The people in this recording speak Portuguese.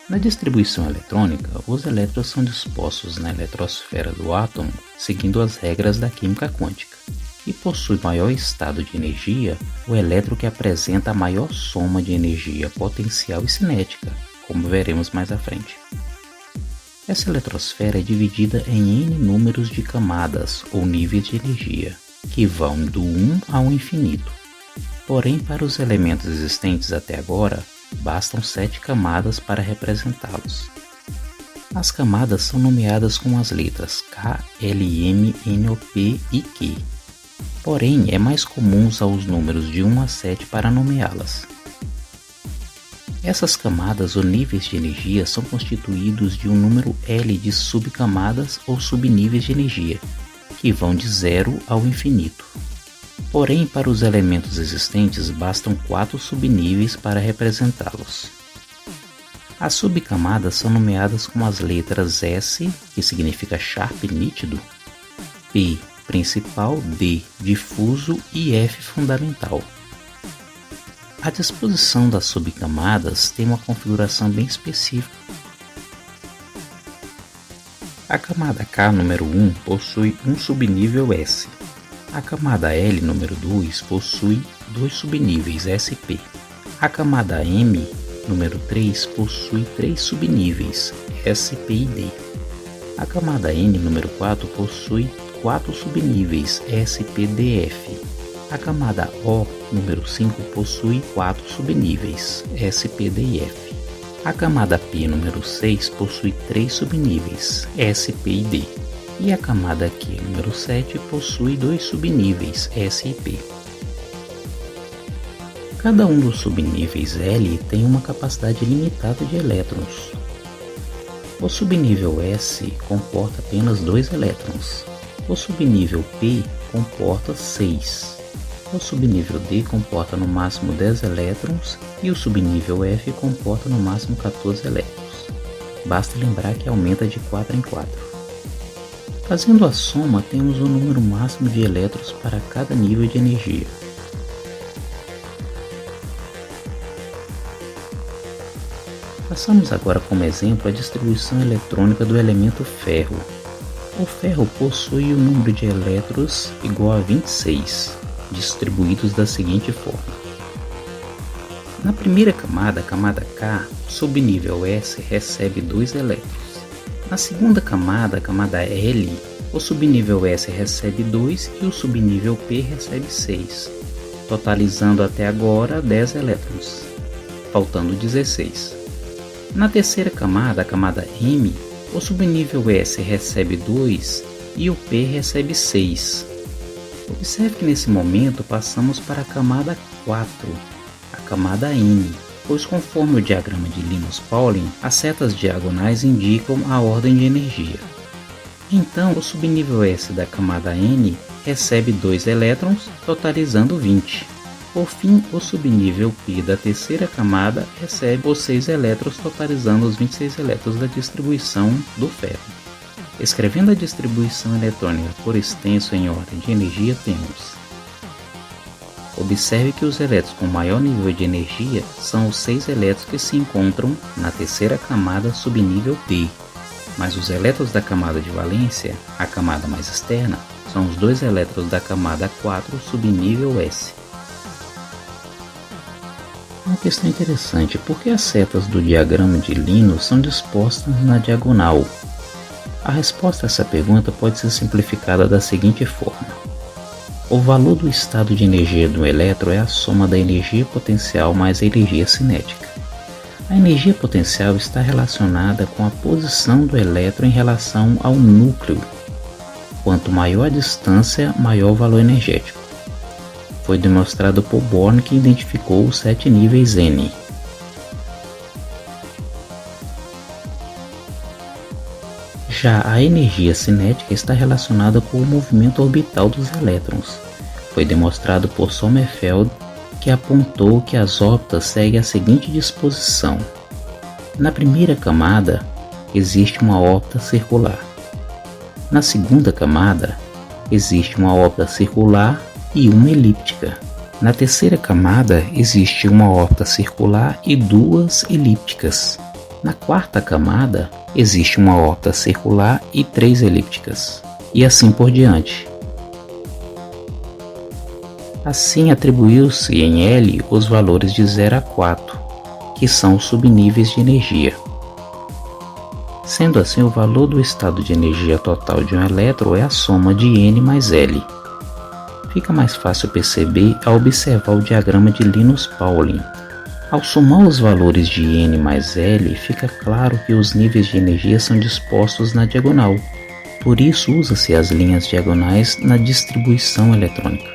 Na distribuição eletrônica, os elétrons são dispostos na eletrosfera do átomo seguindo as regras da química quântica e possui maior estado de energia o elétron que apresenta a maior soma de energia potencial e cinética, como veremos mais à frente. Essa eletrosfera é dividida em N números de camadas ou níveis de energia, que vão do 1 ao infinito. Porém, para os elementos existentes até agora, bastam 7 camadas para representá-los. As camadas são nomeadas com as letras K, L, M, N, O, P e Q. Porém, é mais comum usar os números de 1 a 7 para nomeá-las. Essas camadas ou níveis de energia são constituídos de um número L de subcamadas ou subníveis de energia, que vão de 0 ao infinito. Porém, para os elementos existentes bastam 4 subníveis para representá-los. As subcamadas são nomeadas com as letras S, que significa sharp nítido, P principal, D difuso e F fundamental. A disposição das subcamadas tem uma configuração bem específica. A camada K número 1 possui um subnível S. A camada L número 2 possui 2 subníveis SP. A camada M número 3 possui 3 subníveis SP e D. A camada N número 4 possui 4 subníveis SPDF. A camada O número 5 possui 4 subníveis SPD e F. A camada P número 6 possui 3 subníveis SP e D. E a camada Q número 7 possui 2 subníveis S e P. Cada um dos subníveis L tem uma capacidade limitada de elétrons. O subnível S comporta apenas 2 elétrons. O subnível P comporta 6. O subnível D comporta no máximo 10 elétrons e o subnível F comporta no máximo 14 elétrons. Basta lembrar que aumenta de 4 em 4. Fazendo a soma, temos o número máximo de elétrons para cada nível de energia. Passamos agora como exemplo a distribuição eletrônica do elemento ferro. O ferro possui o número de elétrons igual a 26, distribuídos da seguinte forma. Na primeira camada, a camada K, o subnível S recebe 2 elétrons. Na segunda camada, a camada L, o subnível S recebe 2 e o subnível P recebe 6, totalizando até agora 10 elétrons, faltando 16. Na terceira camada, a camada M, o subnível S recebe 2 e o P recebe 6. Observe que nesse momento passamos para a camada 4, a camada N, pois conforme o diagrama de Linus-Pauling, as setas diagonais indicam a ordem de energia. Então, o subnível S da camada N recebe 2 elétrons, totalizando 20. Por fim, o subnível P da terceira camada recebe os 6 elétrons, totalizando os 26 elétrons da distribuição do ferro. Escrevendo a distribuição eletrônica por extenso em ordem de energia, temos: observe que os elétrons com maior nível de energia são os 6 elétrons que se encontram na terceira camada subnível D, mas os elétrons da camada de valência, a camada mais externa, são os 2 elétrons da camada 4 subnível S. Uma questão interessante: por que as setas do diagrama de Linus são dispostas na diagonal? A resposta a essa pergunta pode ser simplificada da seguinte forma: o valor do estado de energia do elétron é a soma da energia potencial mais a energia cinética. A energia potencial está relacionada com a posição do elétron em relação ao núcleo. Quanto maior a distância, maior o valor energético. Foi demonstrado por Born, que identificou os 7 níveis N. Já a energia cinética está relacionada com o movimento orbital dos elétrons. Foi demonstrado por Sommerfeld, que apontou que as órbitas seguem a seguinte disposição. Na primeira camada, existe uma órbita circular. Na segunda camada, existe uma órbita circular e uma elíptica. Na terceira camada, existe uma órbita circular e 2 elípticas. Na quarta camada, existe uma órbita circular e 3 elípticas, e assim por diante. Assim atribuiu-se em L os valores de 0 a 4, que são os subníveis de energia. Sendo assim, o valor do estado de energia total de um elétron é a soma de N mais L. Fica mais fácil perceber ao observar o diagrama de Linus-Pauling. Ao somar os valores de N mais L, fica claro que os níveis de energia são dispostos na diagonal. Por isso usa-se as linhas diagonais na distribuição eletrônica.